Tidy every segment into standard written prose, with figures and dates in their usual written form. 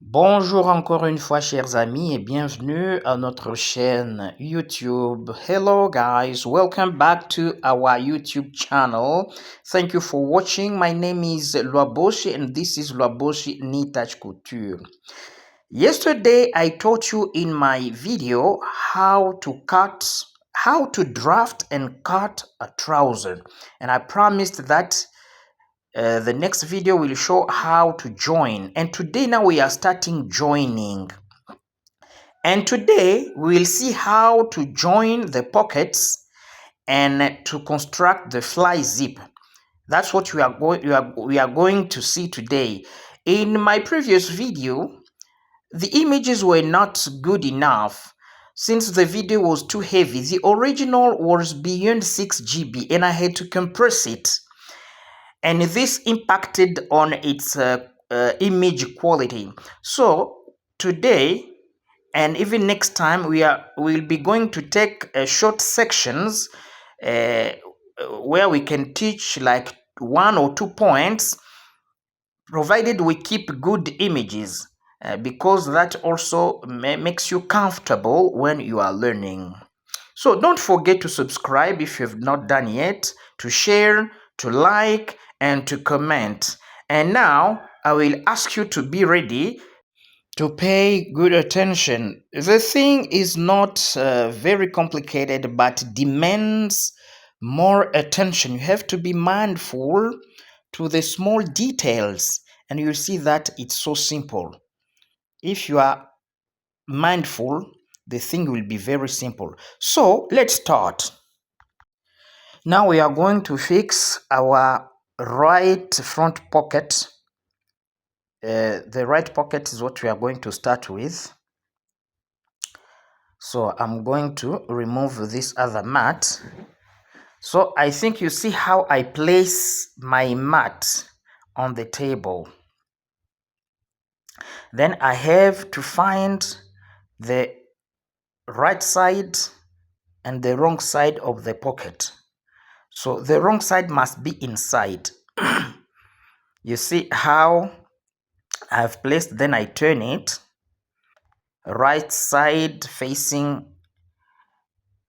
Bonjour encore une fois, chers amis, et bienvenue à notre chaîne YouTube. Hello, guys, welcome back to our YouTube channel. Thank you for watching. My name is Lwaboshi, and this is Lwaboshi Knit Couture. Yesterday, I taught you in my video how to draft and cut a trouser, and I promised that the next video will show how to join, and today now we are starting joining, and today we will see how to join the pockets and to construct the fly zip. That's what we are going to see today. In my previous video, the images were not good enough since the video was too heavy. The original was beyond 6 GB and I had to compress it, and this impacted on its image quality. So today and even next time we'll be going to take short sections uh, where we can teach like 1 or 2 points, provided we keep good images, because that also makes you comfortable when you are learning. So don't forget to subscribe if you've not done yet, to share, to like, and to comment. And now I will ask you to be ready to pay good attention. The thing is not very complicated, but demands more attention. You have to be mindful to the small details, and you'll see that it's so simple. If you are mindful, the thing will be very simple. So let's start. Now we are going to fix our right front pocket. The right pocket is what we are going to start with. So I'm going to remove this other mat. So I think you see how I place my mat on the table. Then I have to find the right side and the wrong side of the pocket. So the wrong side must be inside. You see how I've placed, then I turn it right side facing.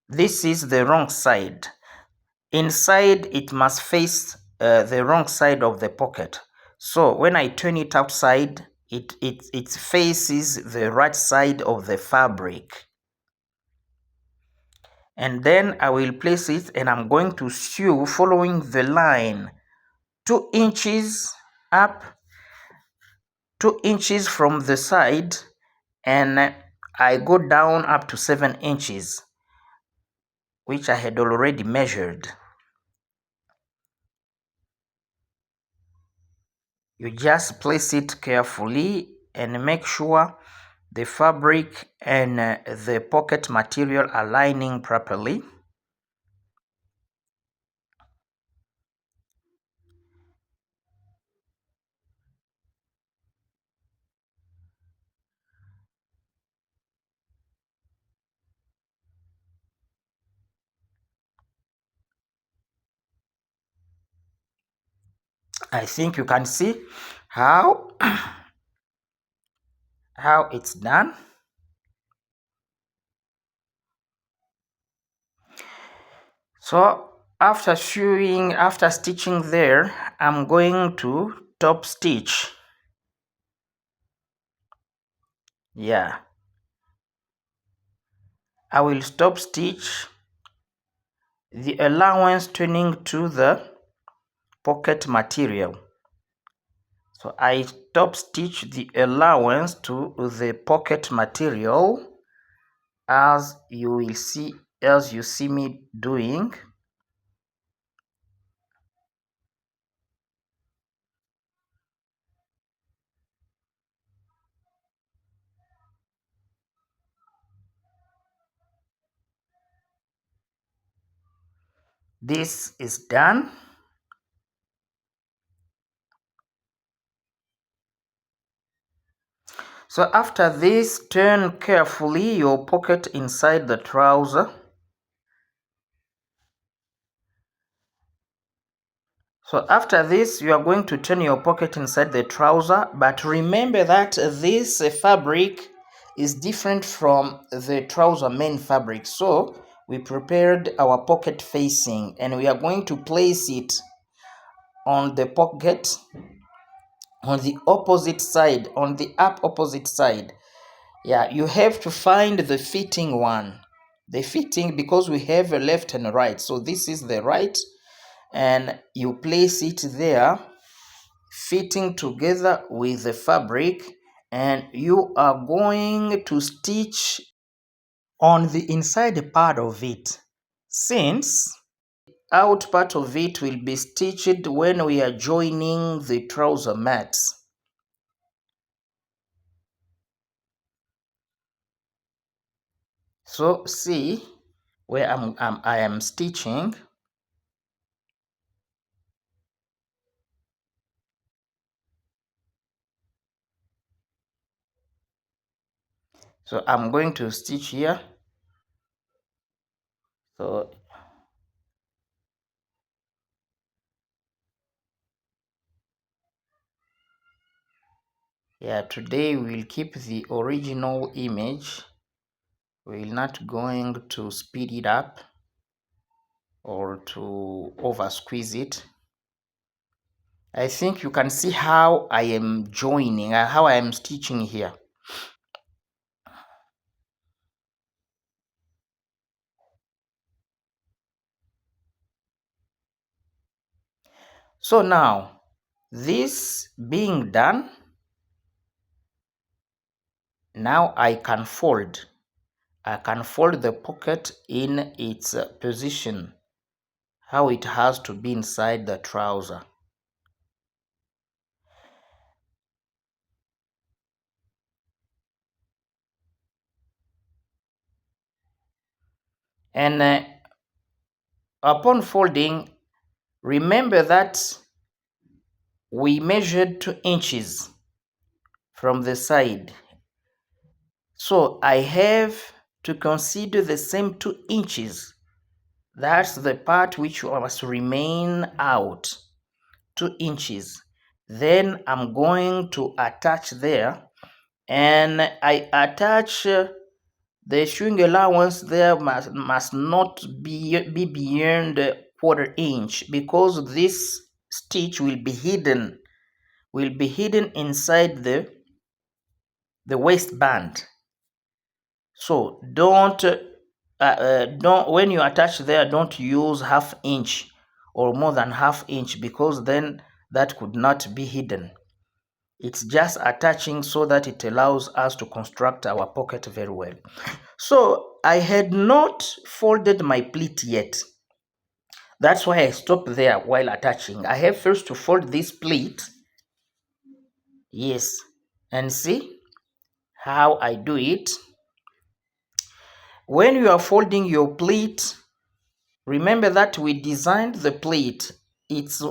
This is the wrong side. Inside it must face the wrong side of the pocket. So when I turn it outside, it faces the right side of the fabric. And then I will place it, and I'm going to sew following the line 2 inches up, 2 inches from the side, and I go down up to 7 inches, which I had already measured. You just place it carefully and make sure the fabric and the pocket material are lining properly. I think you can see how it's done. So after stitching there, I'm going to top stitch. Yeah, I will stop stitch the allowance turning to the pocket material. So I top stitch the allowance to the pocket material, as you see me doing. This is done. So after this, turn carefully your pocket inside the trouser. So after this, you are going to turn your pocket inside the trouser, but remember that this fabric is different from the trouser main fabric. So we prepared our pocket facing and we are going to place it on the pocket on the opposite side, on the up opposite side. Yeah, you have to find the fitting one. The fitting, because we have a left and right. So this is the right, and you place it there, fitting together with the fabric, and you are going to stitch on the inside part of it, since out part of it will be stitched when we are joining the trouser mats. So see where I am stitching. So I'm going to stitch here. So yeah, today we'll keep the original image. We're not going to speed it up or to over squeeze it. I think you can see how I am joining, how I am stitching here. So now, this being done, now I can fold. I can fold the pocket in its position, how it has to be inside the trouser. And upon folding, remember that we measured 2 inches from the side. So I have to consider the same 2 inches. That's the part which must remain out, 2 inches. Then I'm going to attach there, and I attach the sewing allowance there must not be beyond a quarter inch, because this stitch will be hidden inside the waistband. So don't when you attach there, don't use half inch or more than half inch, because then that could not be hidden. It's just attaching so that it allows us to construct our pocket very well. So I had not folded my pleat yet. That's why I stopped there while attaching. I have first to fold this pleat. Yes. And see how I do it. When you are folding your pleat, remember that we designed the pleat. It's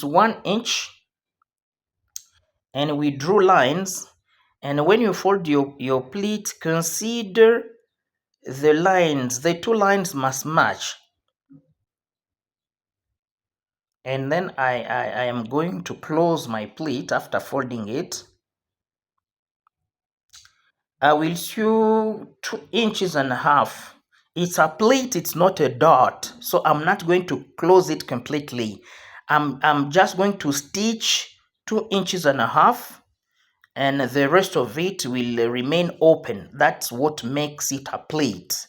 1 inch, and we drew lines. And when you fold your pleat, consider the lines. The 2 lines must match. And then I am going to close my pleat after folding it. I will sew 2.5 inches. It's a pleat, it's not a dot. So I'm not going to close it completely. I'm just going to stitch 2.5 inches, and the rest of it will remain open. That's what makes it a pleat.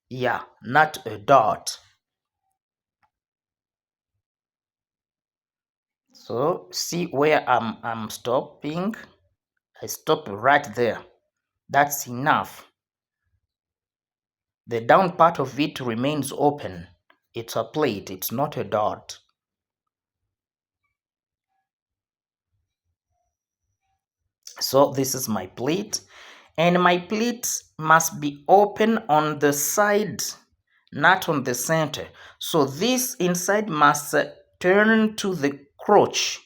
Yeah, not a dot. So see where I'm stopping. I stop right there. That's enough. The down part of it remains open. It's a pleat, it's not a dot. So this is my pleat, and my pleat must be open on the side, not on the center. So this inside must turn to the crotch,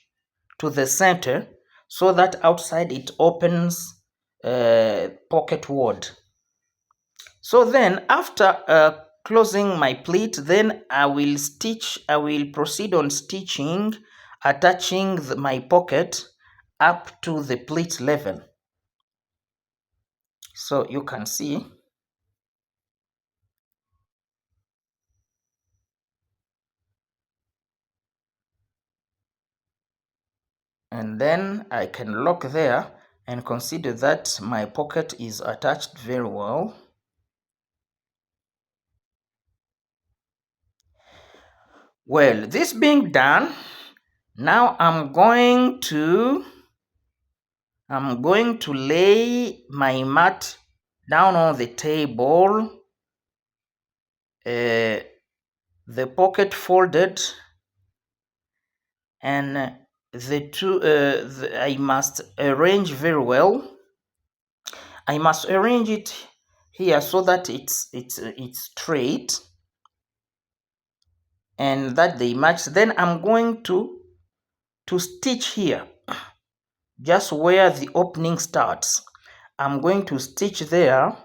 to the center, so that outside it opens pocket ward. So then after closing my pleat, then I will proceed on stitching, attaching my pocket up to the pleat level. So you can see. And then I can lock there and consider that my pocket is attached very well. Well, this being done, now I'm going to lay my mat down on the table, the pocket folded, and I must arrange very well. I must arrange it here so that it's straight and that they match. Then I'm going to stitch here, just where the opening starts. I'm going to stitch there.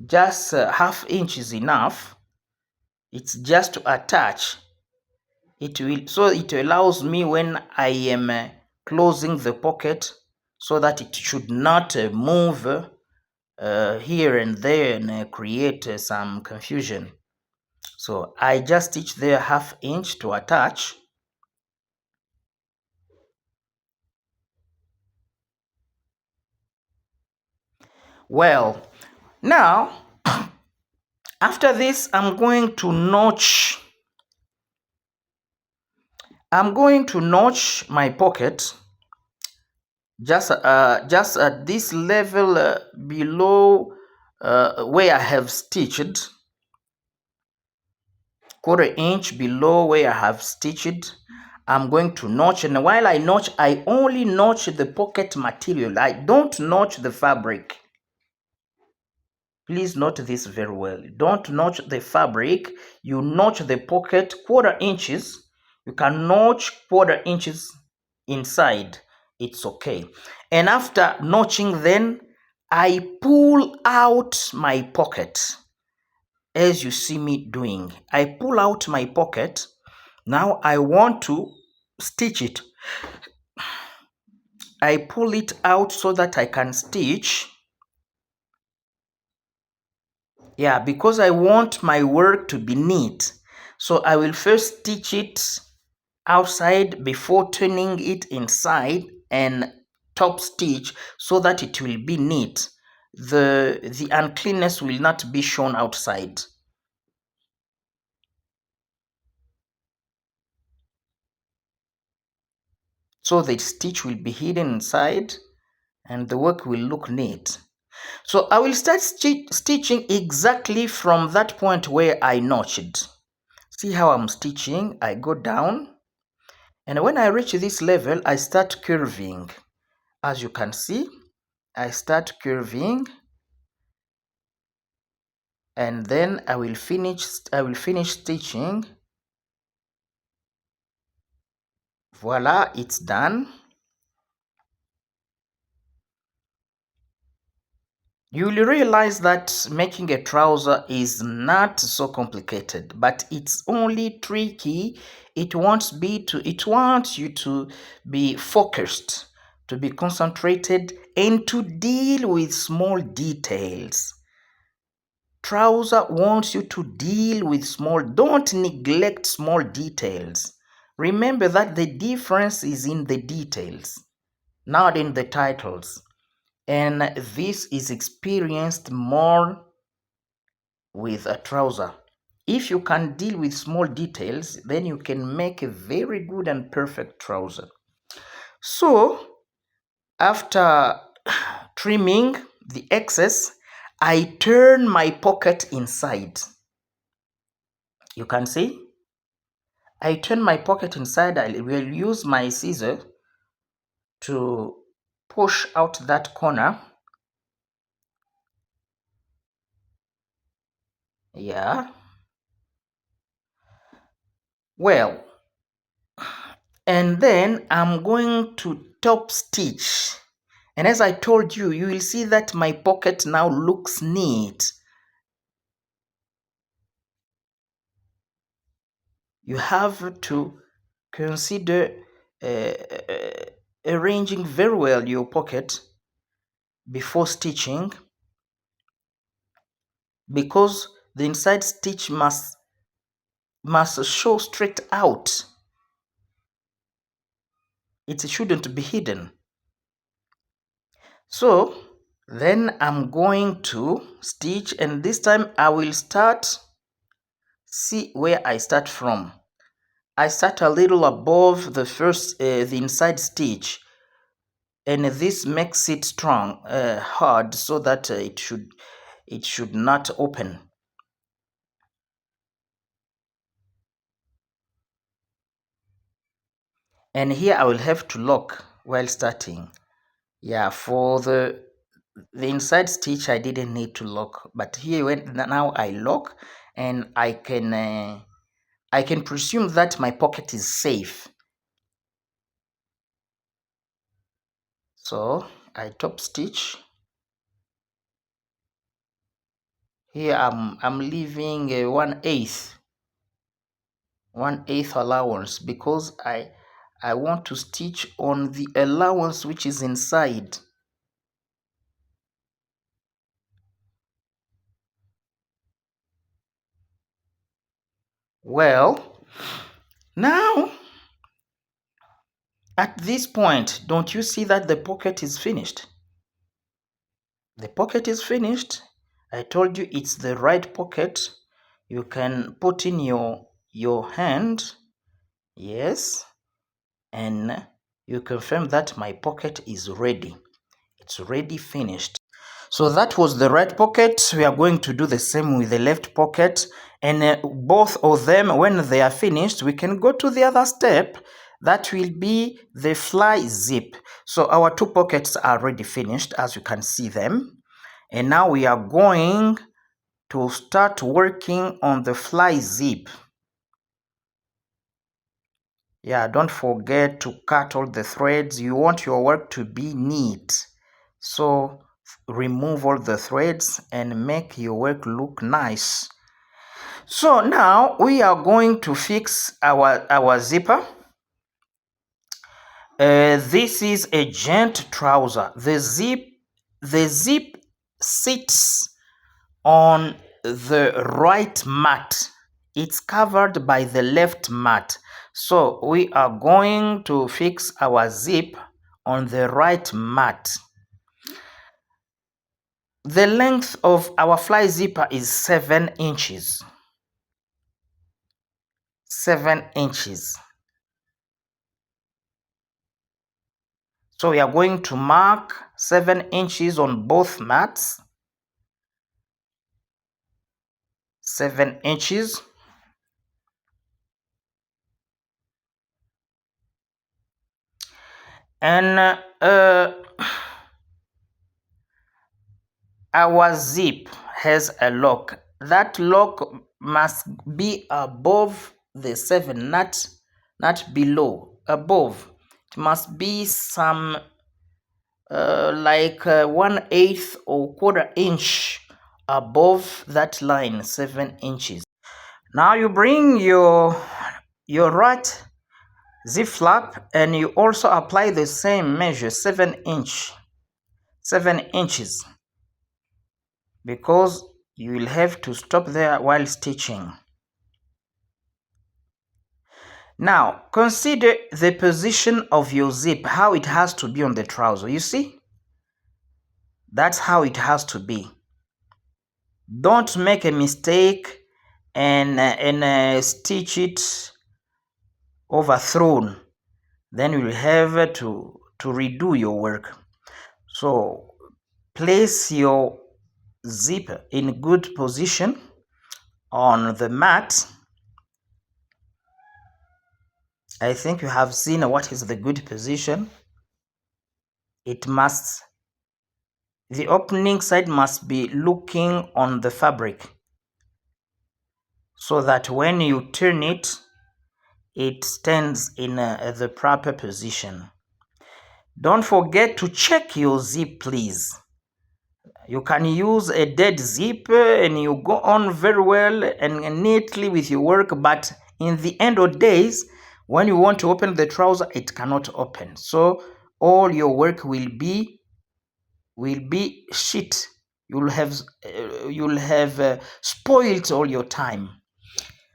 Just half inch is enough. It's just to attach. It allows me when I am closing the pocket, so that it should not move here and there and create some confusion. So I just stitch there half inch to attach. Well, now after this, I'm going to notch my pocket just at this level below where I have stitched, quarter inch below where I have stitched. I'm going to notch, and while I notch, I only notch the pocket material. I don't notch the fabric. Please note this very well. Don't notch the fabric. You notch the pocket quarter inches. You can notch quarter inches inside. It's okay. And after notching, then I pull out my pocket, as you see me doing. I pull out my pocket. Now I want to stitch it. I pull it out so that I can stitch. Yeah, because I want my work to be neat. So I will first stitch it outside before turning it inside and top stitch so that it will be neat. The uncleanness will not be shown outside. So the stitch will be hidden inside and the work will look neat. So I will start stitching exactly from that point where I notched. See how I'm stitching? I go down, and when I reach this level, I start curving. As you can see, I start curving, and then I will finish stitching. Voila, it's done. You will realize that making a trouser is not so complicated, but it's only tricky. It wants you to be focused, to be concentrated, and to deal with small details. Trouser wants you to deal with don't neglect small details. Remember that the difference is in the details, not in the titles. And this is experienced more with a trouser. If you can deal with small details, then you can make a very good and perfect trouser. So after trimming the excess, I turn my pocket inside. You can see? I turn my pocket inside. I will use my scissors to push out that corner. Yeah. Well, and then I'm going to top stitch. And as I told you, you will see that my pocket now looks neat. you have to consider uh, arranging very well your pocket before stitching, because the inside stitch must show straight out. It shouldn't be hidden. So then I'm going to stitch, and this time I will start. See where I start from. I start a little above the the inside stitch, and this makes it strong, hard, so that it should not open. And here I will have to lock while starting. Yeah, for the inside stitch I didn't need to lock, but here when now I lock, and I can presume that my pocket is safe. So I top stitch. Here I'm leaving a 1/8 allowance, because I want to stitch on the allowance which is inside. Well, now at this point, don't you see that the pocket is finished? The pocket is finished. I told you it's the right pocket. You can put in your hand. Yes. And you confirm that my pocket is ready. It's already finished. So that was the right pocket. We are going to do the same with the left pocket, and both of them, when they are finished, we can go to the other step. That will be the fly zip. So our two pockets are already finished, as you can see them, and now we are going to start working on the fly zip. Yeah, don't forget to cut all the threads. You want your work to be neat, so remove all the threads and make your work look nice. So now we are going to fix our zipper. This is a gent trouser. The zip sits on the right mat. It's covered by the left mat. So we are going to fix our zip on the right mat. The length of our fly zipper is 7 inches. 7 inches. So we are going to mark 7 inches on both mats. 7 inches. And our zip has a lock. That lock must be above the 7, not below, above. It must be some like 1/8 or 1/4 inch above that line, 7 inches. Now you bring your right zip flap, and you also apply the same measure, 7 inches, because you will have to stop there while stitching. Now consider the position of your zip, how it has to be on the trouser. You see, that's how it has to be. Don't make a mistake and stitch it overthrown. Then you will have to redo your work. So place your zip in good position on the mat. I think you have seen what is the good position. The opening side must be looking on the fabric, so that when you turn it, it stands in the proper position. Don't forget to check your zip, please. You can use a dead zip and you go on very well and neatly with your work, but In the end of days, when you want to open the trouser, it cannot open. So all your work will be shit. You'll have spoiled all your time.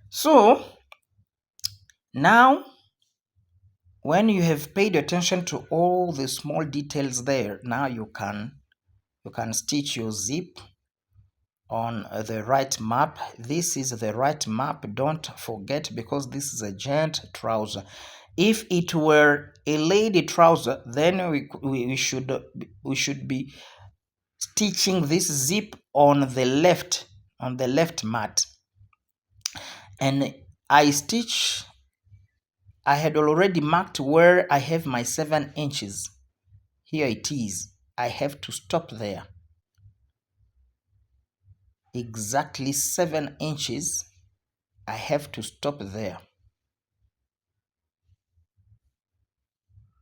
So now, when you have paid attention to all the small details there, now you can stitch your zip on the right map. This is the right map, don't forget, because this is a gent trouser. If it were a lady trouser, then we should be stitching this zip on the left mat. And I had already marked where I have my 7 inches. Here it is. I have to stop there. Exactly 7 inches. I have to stop there.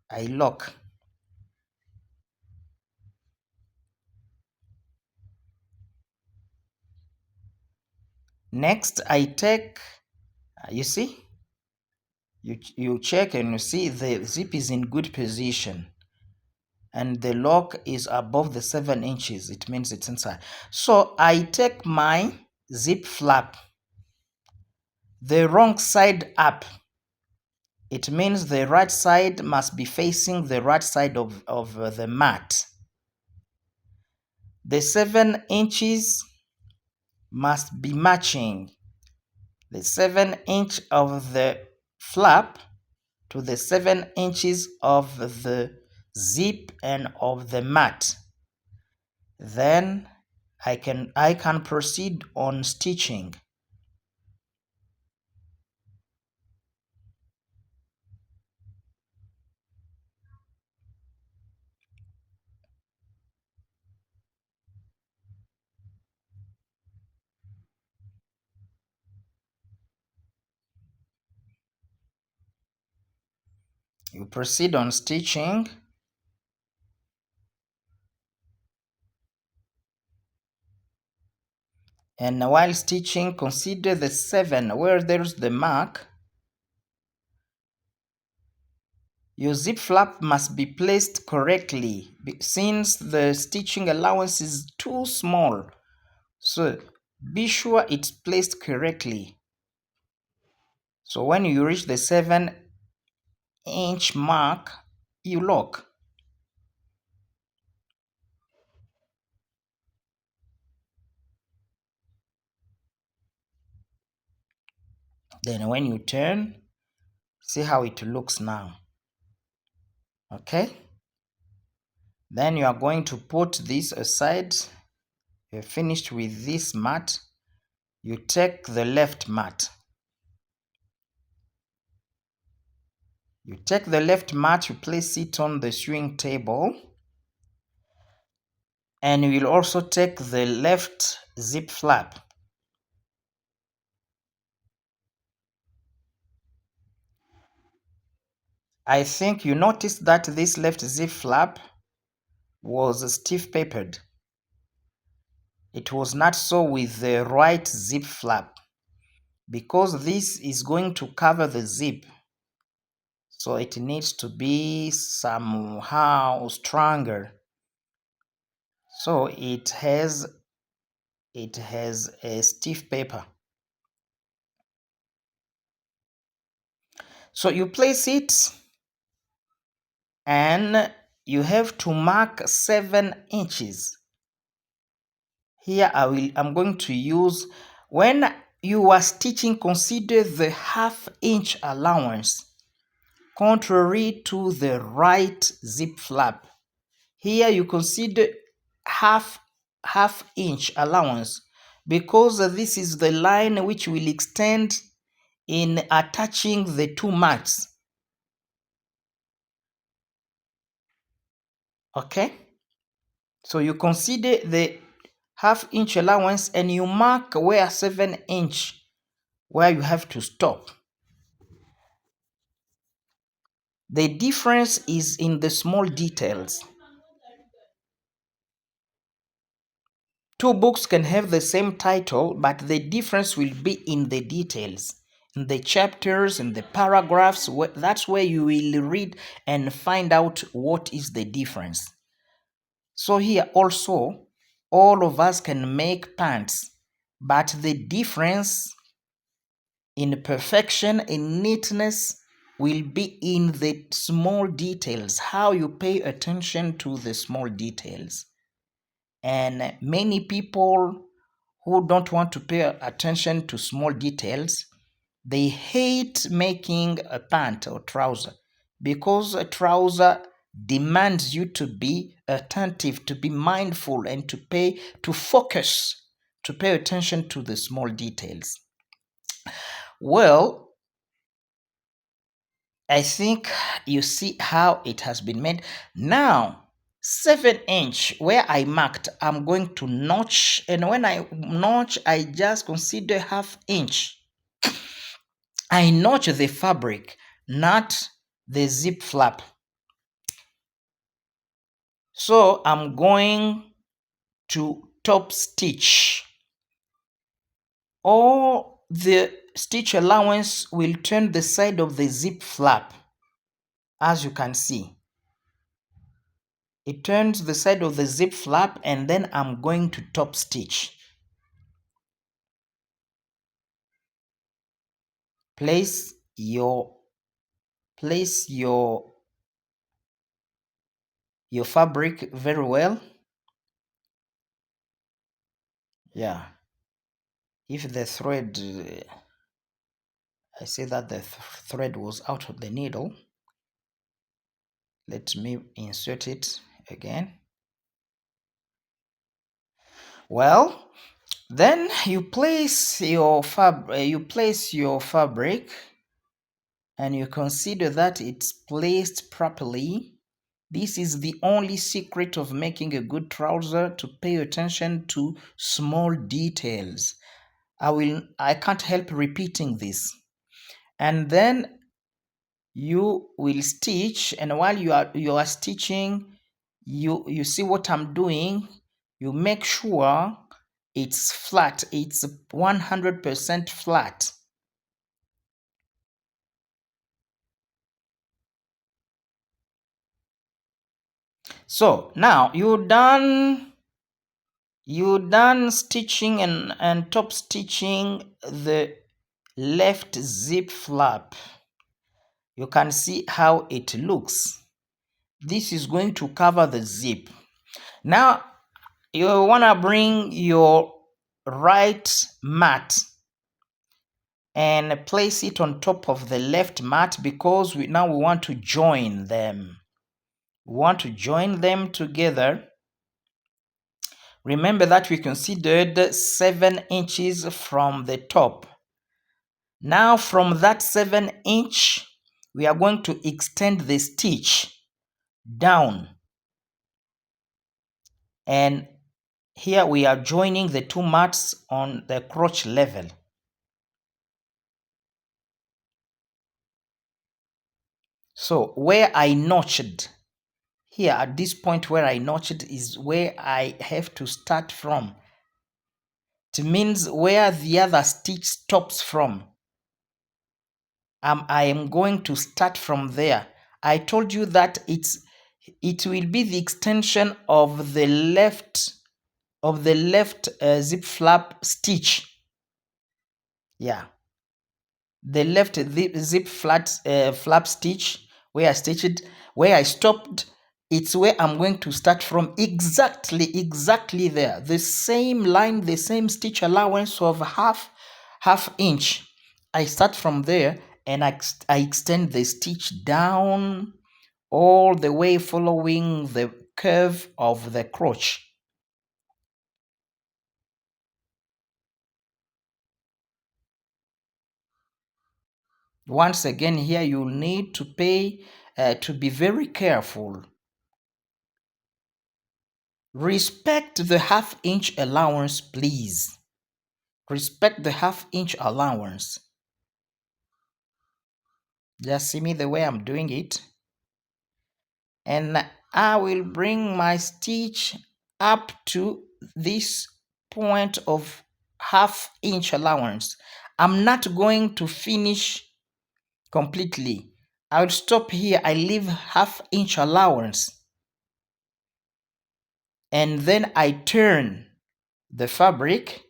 I lock. Next, I take, you see, you check and you see the zip is in good position. And the lock is above the 7 inches. It means it's inside. So I take my zip flap the wrong side up. It means the right side must be facing the right side of the mat. The 7 inches must be matching the 7 inch of the flap to the 7 inches of the zip and of the mat. Then I can proceed on stitching. You proceed on stitching. And while stitching, consider the 7 where there's the mark. Your zip flap must be placed correctly since the stitching allowance is too small. So be sure it's placed correctly. So when you reach the 7-inch mark, you lock. Then when you turn, see how it looks now. Okay? Then you are going to put this aside. You're finished with this mat. You take the left mat. You take the left mat, you place it on the sewing table. And you will also take the left zip flap. I think you noticed that this left zip flap was stiff papered. It was not so with the right zip flap, because this is going to cover the zip. So it needs to be somehow stronger. So it has a stiff paper. So you place it and you have to mark 7 inches. Here I'm going to use, when you are stitching, consider the half-inch allowance contrary to the right zip flap. Here you consider half-inch allowance because this is the line which will extend in attaching the two mats. Okay? So you consider the half-inch allowance and you mark where 7 inch where you have to stop. The difference is in the small details. Two books can have the same title, but the difference will be in the details. in the chapters, in the paragraphs. That's where you will read and find out what is the difference. So here also, all of us can make pants, but the difference in perfection, in neatness, will be in the small details, how you pay attention to the small details. And many people who don't want to pay attention to small details, they hate making a pant or trouser, because a trouser demands you to be attentive, to be mindful, and to focus, to pay attention to the small details. Well, I think you see how it has been made. Now, 7-inch where I marked, I'm going to notch, and when I notch, I just consider ½ inch. I notch the fabric, not the zip flap. So I'm going to top stitch. All the stitch allowance will turn the side of the zip flap, as you can see. It turns the side of the zip flap, and then I'm going to top stitch. Place your fabric very well. Yeah. If the thread, I say that the thread was out of the needle. Let me insert it again. Well, then you place your fabric, and you consider that it's placed properly. This is the only secret of making a good trouser, to pay attention to small details. I can't help repeating this. And then you will stitch, and while you are stitching, you see what I'm doing. You make sure it's flat, it's 100% flat. So now you're done stitching and top stitching the left zip flap. You can see how it looks. This is going to cover the zip. Now you want to bring your right mat and place it on top of the left mat, because we want to join them. We want to join them together. Remember that we considered 7 inches from the top. Now from that 7-inch, we are going to extend the stitch down. And here we are joining the two mats on the crotch level. So where I notched, here at this point where I notched, is where I have to start from. It means where the other stitch stops from. I am going to start from there. I told you that it will be the extension of the left zip flap stitch. Yeah, the left zip flap stitch, where I stitched, where I stopped. It's where I'm going to start from, exactly there. The same line, the same stitch allowance of half inch. I start from there, and I extend the stitch down all the way, following the curve of the crotch. Once again, here you'll need to be very careful. Respect the ½ inch allowance, please. Respect the ½ inch allowance. Just see me the way I'm doing it. And I will bring my stitch up to this point of ½ inch allowance. I'm not going to finish completely. I'll stop here. I leave half-inch allowance. And then I turn the fabric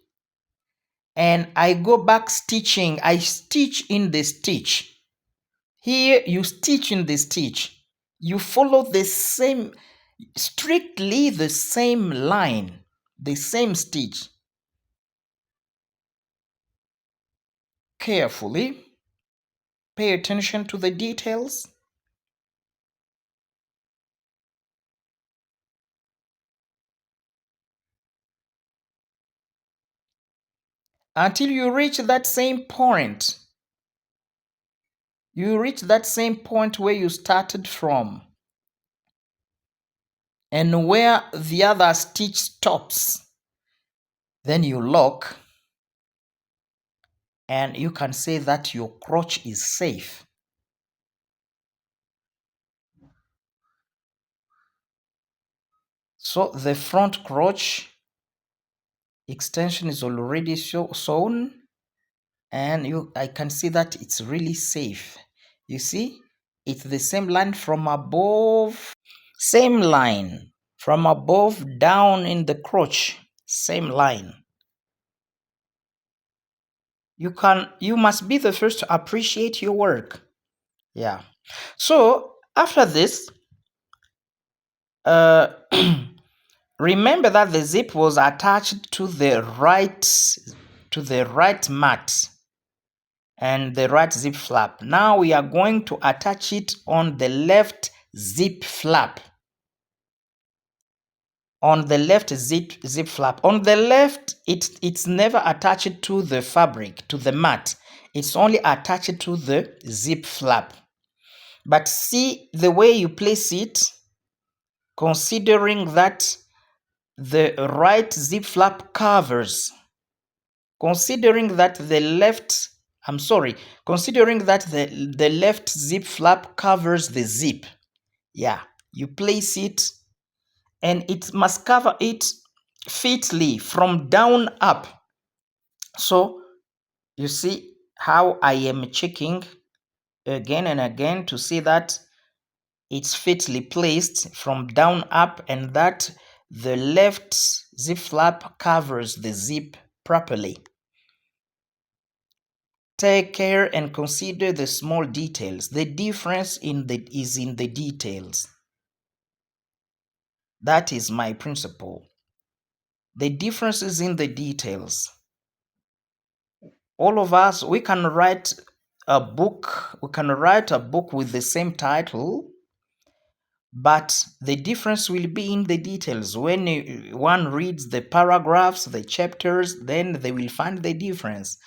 and I go back stitching. I stitch in the stitch. Here you stitch in the stitch. You follow the same, strictly the same line, the same stitch. Carefully, pay attention to the details. Until you reach that same point. You reach that same point where you started from. And where the other stitch stops. Then you lock. And you can say that your crotch is safe. So the front crotch extension is already sewn, and I can see that it's really safe. You see, it's the same line from above, same line from above down in the crotch, same line. You must be the first to appreciate your work. Yeah. So after this, remember that the zip was attached to the right mat and the right zip flap. Now we are going to attach it on the left zip flap. On the left zip flap. On the left, it's never attached to the fabric, to the mat. It's only attached to the zip flap. But see the way you place it, considering that the right zip flap covers. Considering that the left zip flap covers the zip. Yeah, you place it and it must cover it fitly from down up. So you see how I am checking again and again to see that it's fitly placed from down up and that the left zip flap covers the zip properly. Take care and consider the small details. The difference is in the details. That is my principle. The difference is in the details. All of us, we can write a book. We can write a book with the same title, but the difference will be in the details. When one reads the paragraphs, the chapters, then they will find the difference.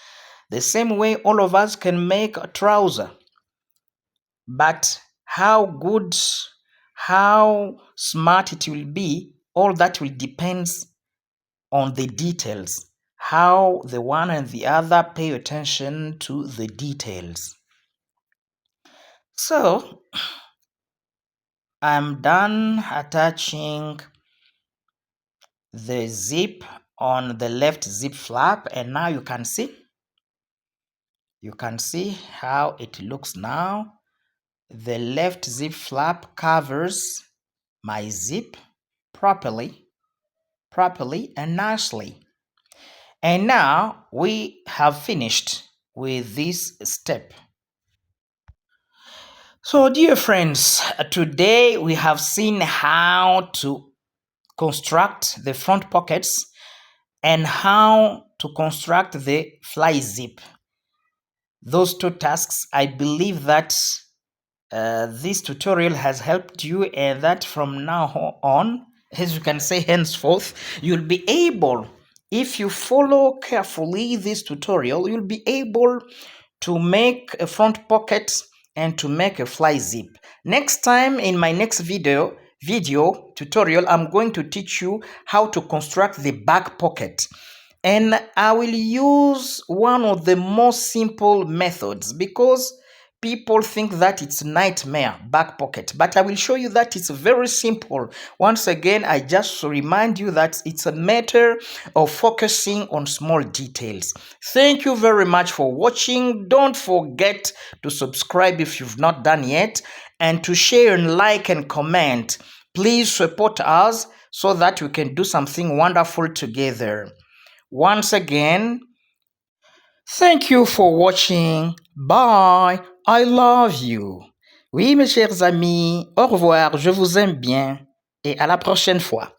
The same way all of us can make a trouser. But how good, how smart it will be, all that will depend on the details. How the one and the other pay attention to the details. So, I'm done attaching the zip on the left zip flap, and now you can see how it looks now. The left zip flap covers my zip properly and nicely. And now we have finished with this step. So dear friends, today we have seen how to construct the front pockets and how to construct the fly zip. Those two tasks, I believe that this tutorial has helped you, and that from now on, as you can say henceforth, you'll be able, if you follow carefully this tutorial, you'll be able to make a front pocket and to make a fly zip. Next time in my next video tutorial, I'm going to teach you how to construct the back pocket. And I will use one of the most simple methods because people think that it's nightmare back pocket, but I will show you that it's very simple. Once again, I just remind you that it's a matter of focusing on small details. Thank you very much for watching. Don't forget to subscribe if you've not done yet, and to share and like and comment. Please support us so that we can do something wonderful together. Once again, thank you for watching. Bye. I love you. Oui, mes chers amis, au revoir, je vous aime bien et à la prochaine fois.